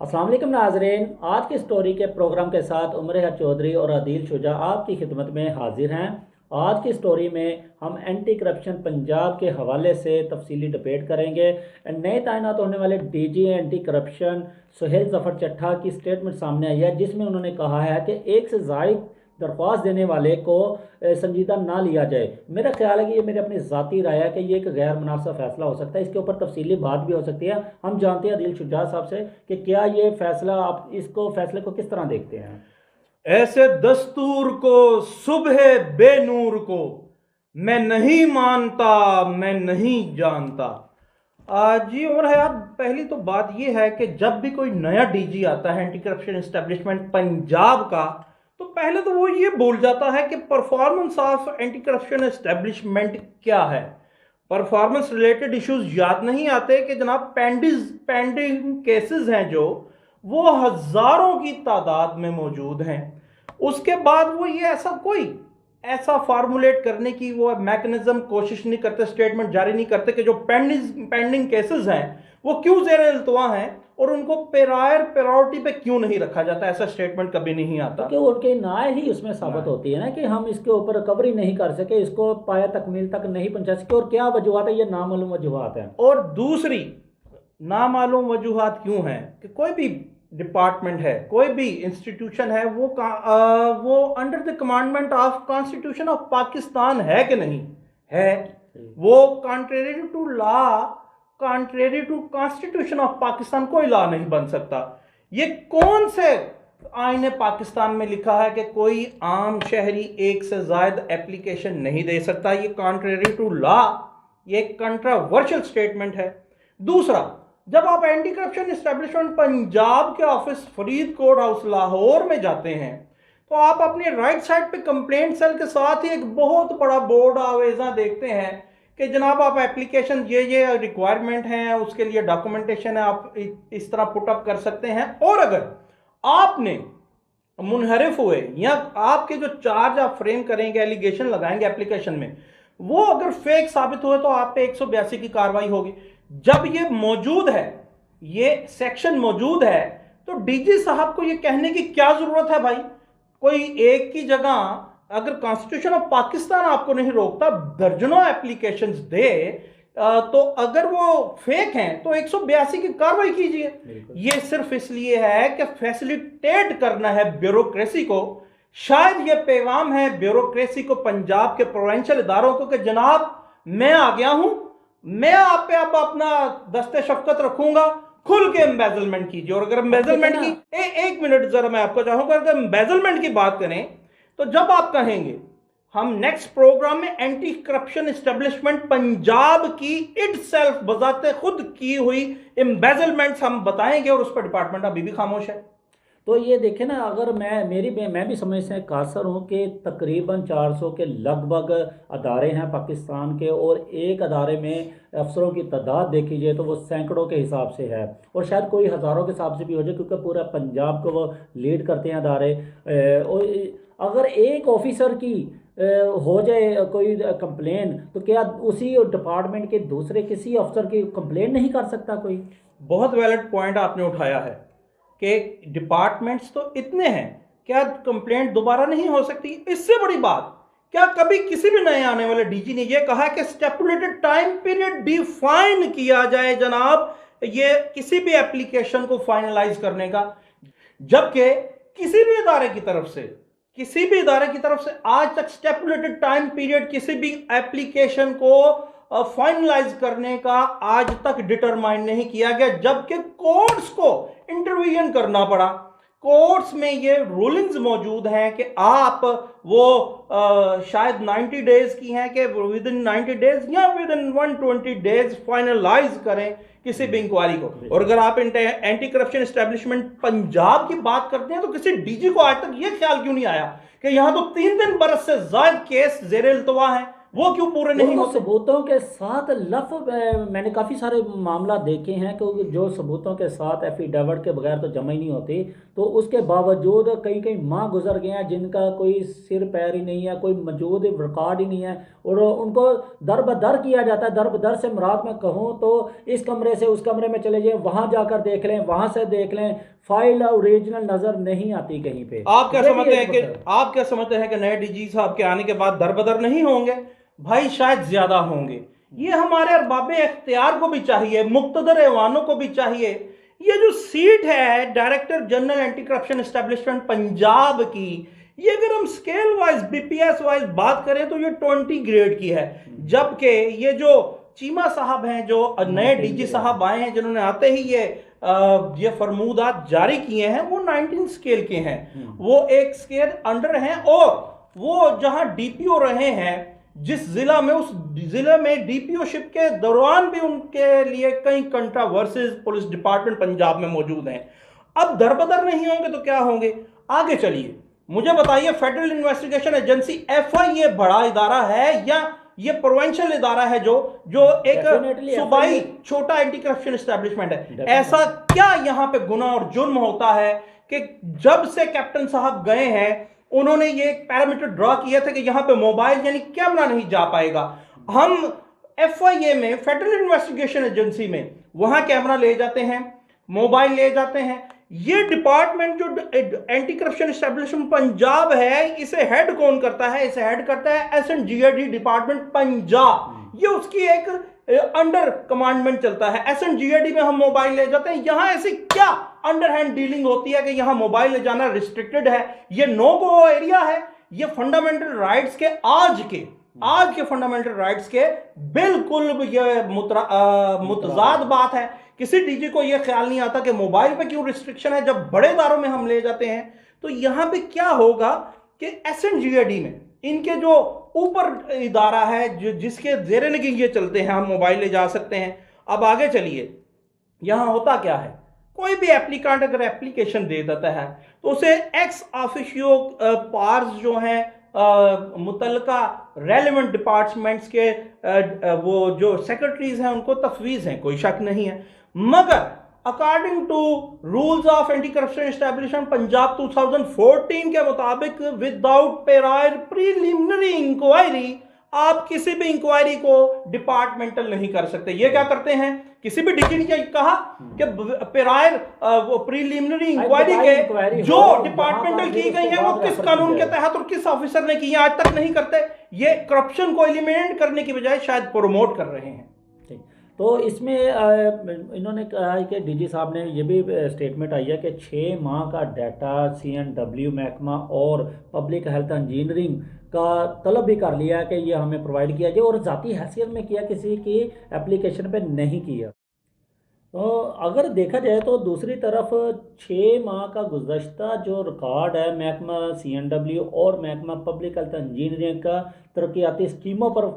अस्सलाम वालेकुम नाज़रीन, आज की स्टोरी के प्रोग्राम के साथ उमर हक चौधरी और आदिल शुजा आपकी खिदमत में हाजिर हैं। आज की स्टोरी में हम एंटी करप्शन पंजाब के हवाले से तफसीली डिबेट करेंगे। नए तैनात होने वाले DG anti corruption Suhail Zafar Chattha की स्टेटमेंट सामने आई है, जिसमें उन्होंने कहा है कि एक से ज़ायद दरख्वास्त देने वाले को संजीदा ना लिया जाए। मेरा ख्याल है कि ये मेरी अपनी ज़ाती राय है कि ये एक गैर मुनासिब फ़ैसला हो सकता है। इसके ऊपर तफसीली बात भी हो सकती है। हम जानते हैं आदिल शुजा साहब से कि क्या ये फ़ैसला, आप इसको फ़ैसले को किस तरह देखते हैं? ऐसे दस्तूर को सुबह बेनूर को मैं नहीं मानता, मैं नहीं जानता। जी उमर हयात, पहली तो बात यह है कि जब भी कोई नया डीजी आता है एंटी करप्शन एस्टेब्लिशमेंट पंजाब का, तो पहले तो वो ये बोल जाता है कि performance of anti corruption establishment क्या है। परफॉर्मेंस रिलेटेड इश्यूज याद नहीं आते कि जनाब पेंडिंग केसेस हैं जो वो हजारों की तादाद में मौजूद हैं। उसके बाद वो ये ऐसा फार्मूलेट करने की वो मैकेनिज्म कोशिश नहीं करते, स्टेटमेंट जारी नहीं करते कि जो पेंडिंग केसेस हैं वो क्यों ज़ेर इल्तवा हैं और उनको प्रायोरिटी पे क्यों नहीं रखा जाता। ऐसा स्टेटमेंट कभी नहीं आता, क्योंकि उनके नाय ही उसमें साबित होती है ना कि हम इसके ऊपर रिकवरी नहीं कर सके, इसको पाया तकमील तक नहीं पहुंचा सके। और क्या वजूहत है? ये नामालूम वजूहत है। और दूसरी नामालूम वजूहत क्यों है कि कोई भी डिपार्टमेंट है, कोई भी इंस्टीट्यूशन है, वो under the commandment of constitution of Pakistan है कि नहीं है। वो contrary to law, contrary to constitution of Pakistan कोई लॉ नहीं बन सकता। ये कौन से आईने पाकिस्तान में लिखा है कि कोई आम शहरी एक से ज्यादा एप्लीकेशन नहीं दे सकता? ये कॉन्ट्रेरी टू लॉ, ये कंट्रावर्शियल स्टेटमेंट है। दूसरा, जब आप एंटी करप्शन एस्टेब्लिशमेंट पंजाब के ऑफिस फरीदकोट हाउस लाहौर में जाते हैं, तो आप अपने राइट साइड पे कंप्लेंट सेल के साथ ही एक बहुत बड़ा बोर्ड आवेजा देखते हैं कि जनाब आप एप्लीकेशन ये रिक्वायरमेंट हैं, उसके लिए डॉक्यूमेंटेशन है, आप इस तरह पुटअप कर सकते हैं। और अगर आपने मुनहरिफ हुए या आपके जो चार्ज आप फ्रेम करेंगे, एलिगेशन लगाएंगे एप्लीकेशन में, वो अगर फेक साबित हुए तो आप पे 182 की कार्रवाई होगी। जब ये मौजूद है, ये सेक्शन मौजूद है, तो डीजी साहब को ये कहने की क्या जरूरत है भाई? कोई एक की जगह अगर कॉन्स्टिट्यूशन ऑफ पाकिस्तान आपको नहीं रोकता दर्जनों एप्लीकेशंस दे, तो अगर वो फेक हैं तो 182 की कार्रवाई कीजिए। ये सिर्फ इसलिए है कि फैसिलिटेट करना है ब्यूरोक्रेसी को। शायद ये पैगाम है ब्यूरोक्रेसी को, पंजाब के प्रोविंशियल इदारों को, कि जनाब मैं आ गया हूं, मैं आप पे अब अपना दस्ते शफकत रखूंगा, खुल के एम्बेजलमेंट कीजिए। और अगर एम्बेजलमेंट की एक मिनट जरा मैं आपको चाहूंगा, अगर एम्बेजलमेंट की बात करें तो जब आप कहेंगे हम नेक्स्ट प्रोग्राम में एंटी करप्शन एस्टेब्लिशमेंट पंजाब की इटसेल्फ बजाते खुद की हुई एम्बेजलमेंट्स हम बताएंगे, और उस पर डिपार्टमेंट अभी भी खामोश है। तो ये देखें ना, अगर मैं भी समझ से कासर हूँ कि तकरीबन 400 के लगभग अदारे हैं पाकिस्तान के, और एक अदारे में अफसरों की तादाद देखी जाए तो वो सैकड़ों के हिसाब से है, और शायद कोई हज़ारों के हिसाब से भी हो जाए, क्योंकि पूरा पंजाब को वो लीड करते हैं अदारे। और अगर एक ऑफिसर की हो जाए कोई कंप्लेन, तो क्या उसी डिपार्टमेंट के दूसरे किसी अफसर की कंप्लेन नहीं कर सकता कोई? बहुत वैलिड पॉइंट आपने उठाया है कि डिपार्टमेंट्स तो इतने हैं, क्या कंप्लेंट दोबारा नहीं हो सकती? इससे बड़ी बात, क्या कभी किसी भी नए आने वाले डीजी ने यह कहा कि स्टेपुलेटेड टाइम पीरियड डिफाइन किया जाए जनाब ये किसी भी एप्लीकेशन को फाइनलाइज करने का? जबकि किसी भी इदारे की तरफ से आज तक स्टेपुलेटेड टाइम पीरियड किसी भी एप्लीकेशन को फाइनलाइज करने का आज तक डिटरमाइन नहीं किया गया, जबकि कोर्ट्स को इंटरवीजन करना पड़ा। कोर्ट्स में ये रूलिंग्स मौजूद हैं कि आप वो शायद 90 डेज की हैं कि विद इन 90 डेज या विद इन 120 डेज फाइनलाइज करें किसी भी इंक्वायरी को। और अगर आप एंटी करप्शन एस्टेब्लिशमेंट पंजाब की बात करते हैं, तो किसी डीजी को आज तक ये ख्याल क्यों नहीं आया कि यहां तो 3 बरस से ज्यादा केस ज़ेर इल्तवा हैं, वो क्यों पूरे नहीं वो होते? सबूतों के साथ मैंने काफ़ी सारे मामला देखे हैं कि जो सबूतों के साथ एफिडेविट के बगैर तो जमा ही नहीं होती, तो उसके बावजूद कई कई माह गुजर गए हैं जिनका कोई सिर पैर ही नहीं है, कोई मौजूद रिकॉर्ड ही नहीं है, और उनको दर बदर किया जाता है। दर बदर से मुराद मैं कहूँ तो इस कमरे से उस कमरे में चले जाएं, वहाँ जाकर देख लें, वहाँ से देख लें, फाइल ओरिजिनल नज़र नहीं आती कहीं पे। आप क्या ये भी समझते हैं एक कि वजह है। आप क्या समझते हैं कि नए डीजी साहब के आने के बाद दरबदर नहीं होंगे? भाई शायद ज्यादा होंगे। ये हमारे अरबाब इख्तियार को भी चाहिए, मुक्तदर ऐवानों को भी चाहिए। ये जो सीट है director general anti corruption establishment Punjab की, ये अगर हम स्केल वाइज बीपीएस वाइज बात करें तो ये 20 ग्रेड की है, जबकि ये जो चीमा साहब हैं, जो नए डीजी साहब आए हैं, जिन्होंने आते ही ये फरमूदात जारी किए हैं, वो 19 स्केल के हैं। वो एक स्केल अंडर हैं, और वो जहां डीपीओ रहे हैं जिस जिला में, उस जिले में डीपीओशिप के दौरान भी उनके लिए कई कंट्रावर्सीज पुलिस डिपार्टमेंट पंजाब में मौजूद हैं। अब दरबदर नहीं होंगे तो क्या होंगे? आगे चलिए, मुझे बताइए, फेडरल इन्वेस्टिगेशन एजेंसी एफआईए बड़ा इदारा है या ये प्रोविंशियल इदारा है जो एक सूबाई छोटा एंटी करप्शन एस्टेब्लिशमेंट है? ऐसा क्या यहां पे गुनाह और जुर्म होता है कि जब से कैप्टन साहब गए हैं उन्होंने ये पैरामीटर ड्रॉ किया था कि यहां पे मोबाइल यानी कैमरा नहीं जा पाएगा। हम एफआईए में, फेडरल इन्वेस्टिगेशन एजेंसी में, वहां कैमरा ले जाते हैं, मोबाइल ले जाते हैं। ये डिपार्टमेंट जो एंटी करप्शन एस्टेब्लिशमेंट पंजाब है, इसे हेड कौन करता है? इसे हेड करता है एसएनजीएडी डिपार्टमेंट पंजाब। ये उसकी एक अंडर कमांडमेंट चलता है। एसएनजीएडी में हम मोबाइल ले जाते हैं, यहां ऐसी क्या अंडरहैंड डीलिंग होती है कि यहां मोबाइल ले जाना रिस्ट्रिक्टेड है? ये नो गो एरिया है। ये फंडामेंटल राइट्स के आज के फंडामेंटल राइट्स के बिल्कुल ये मुतजाद बात है। किसी डीजी को यह ख्याल नहीं आता कि मोबाइल पे क्यों रिस्ट्रिक्शन है जब बड़े इदारों में हम ले जाते हैं। तो यहां पे क्या होगा कि एसएनजीएडी में इनके जो ऊपर इदारा है जो जिसके जेर निगरानी ये चलते हैं, हम मोबाइल ले जा सकते हैं। अब आगे चलिए, यहां होता क्या है? कोई भी एप्लीकेंट अगर एप्लीकेशन दे देता है तो उसे एक्स ऑफिशियो पार्स जो हैं मुतलका रेलेवेंट डिपार्टमेंट्स के वो जो सेक्रेटरीज हैं उनको तफवीज हैं, कोई शक नहीं है। मगर according to rules of anti corruption establishment Punjab 2014 के मुताबिक विदाउट प्रायर प्रीलिमिनरी इंक्वायरी आप किसी भी इंक्वायरी को डिपार्टमेंटल नहीं कर सकते। ये क्या करते हैं? किसी भी डीजी ने कहा कि प्रायर वो प्रीलिमिनरी इंक्वायरी के जो डिपार्टमेंटल की गई है वो किस कानून के तहत और किस ऑफिसर ने की है, आज तक नहीं करते। ये करप्शन को एलिमिनेट करने की बजाय शायद प्रोमोट कर रहे हैं। तो इसमें इन्होंने कहा है कि डीजी साहब ने ये भी स्टेटमेंट आई है कि 6 माह का डाटा सीएनडब्ल्यू महकमा और पब्लिक हेल्थ इंजीनियरिंग का तलब भी कर लिया है कि ये हमें प्रोवाइड किया जाए, और ज़ाती हैसियत में किया, किसी की एप्लीकेशन पे नहीं किया। तो अगर देखा जाए तो दूसरी तरफ 6 माह का गुज़श्ता जो रिकॉर्ड है महकमा सीएनडब्ल्यू और महकमा पब्लिक हेल्थ इंजीनियरिंग का तरक्याती स्कीमों पर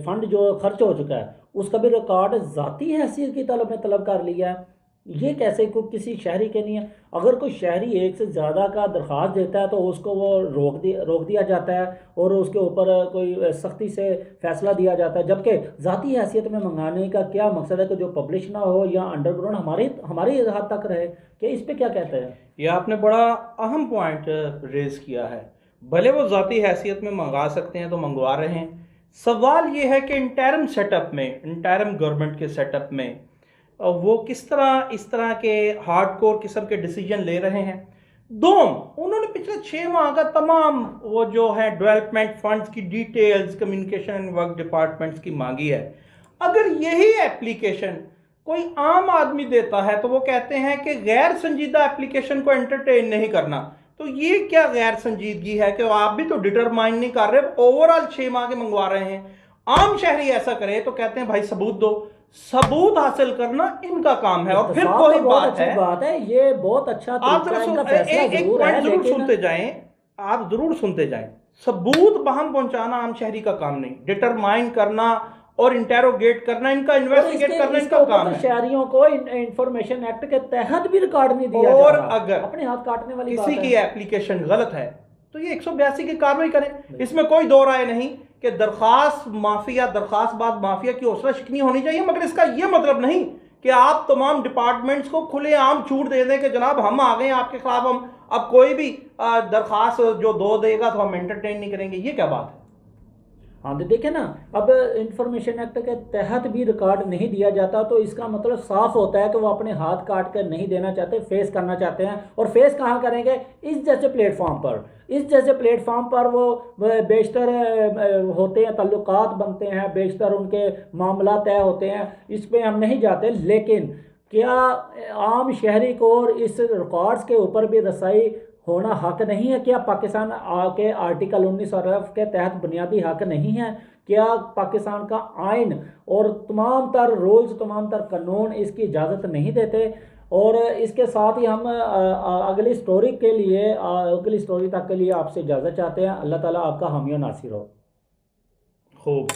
फंड जो खर्च हो चुका है उसका भी रिकॉर्ड ज़ाती हैसियत की तलब में तलब कर लिया है। ये कैसे? कोई किसी शहरी के नहीं है। अगर कोई शहरी एक से ज़्यादा का दरख्वास्त देता है तो उसको वो रोक दिया जाता है और उसके ऊपर कोई सख्ती से फैसला दिया जाता है, जबकि ज़ाती हैसियत में मंगाने का क्या मकसद है कि जो पब्लिश ना हो या अंडरग्राउंड हमारी हद तक रहे। कि इस पर क्या कहते हैं? ये आपने बड़ा अहम पॉइंट रेज किया है। भले वो ज़ाती हैसियत में मंगा सकते हैं तो मंगवा रहे हैं। सवाल ये है कि इंटरम सेटअप में, इंटरम गवर्नमेंट के सेटअप में वो किस तरह इस तरह के हार्डकोर किस्म के डिसीजन ले रहे हैं। उन्होंने पिछले 6 माह का तमाम वो जो है डेवलपमेंट फंड्स की details communication and work departments की मांगी है। अगर यही एप्लीकेशन कोई आम आदमी देता है तो वो कहते हैं कि गैर संजीदा एप्लीकेशन को एंटरटेन नहीं करना। तो ये क्या गैर संजीदगी है कि आप भी तो डिटरमाइन नहीं कर रहे, ओवरऑल 6 माह के मंगवा रहे हैं। आम शहरी ऐसा करे तो कहते हैं भाई सबूत दो। सबूत हासिल करना इनका काम है। और फिर कोई बात है, ये बहुत अच्छा आप एक पॉइंट जरूर सुनते जाएं, आप जरूर सुनते जाएं। सबूत बहम पहुंचाना आम शहरी का काम नहीं, डिटरमाइन करना और इंटेरोगेट करना, इनका इन्वेस्टिगेट करना इनका काम है। शहरियों को इंफॉर्मेशन एक्ट के तहत भी रिकॉर्ड नहीं दिया और जा रहा। अगर अपने हाथ काटने वाली किसी की एप्लीकेशन गलत है तो ये 182 की कार्रवाई करें। इसमें कोई दो राय नहीं कि दरख्वास्त माफिया, दरख्वास्त बाद माफिया की हौसला शिकनी होनी चाहिए, मगर इसका यह मतलब नहीं कि आप तमाम डिपार्टमेंट्स को खुलेआम छूट दे दें कि जनाब हम आ गए आपके खिलाफ, हम अब कोई भी दरख्वास्त जो दो देगा तो हम एंटरटेन नहीं करेंगे। ये क्या बात है? हाँ तो देखे ना, अब इंफॉर्मेशन एक्ट के तहत भी रिकॉर्ड नहीं दिया जाता तो इसका मतलब साफ होता है कि वो अपने हाथ काट कर नहीं देना चाहते, फेस करना चाहते हैं। और फेस कहाँ करेंगे? इस जैसे प्लेटफॉर्म पर। इस जैसे प्लेटफॉर्म पर वो बेशतर होते हैं, ताल्लुकात बनते हैं, बेशतर उनके मामला तय होते हैं। इस पर हम नहीं जाते, लेकिन क्या आम शहरी को इस रिकॉर्ड्स के ऊपर भी रसाई होना हक नहीं है? क्या पाकिस्तान के आर्टिकल 19 और एफ के तहत बुनियादी हक नहीं है? क्या पाकिस्तान का आइन और तमाम तर रूल्स, तमाम तर कानून इसकी इजाज़त नहीं देते? और इसके साथ ही हम अगली स्टोरी के लिए, अगली स्टोरी तक के लिए आपसे इजाज़त चाहते हैं। अल्लाह ताला आपका हामी और नासिर हो। खूब।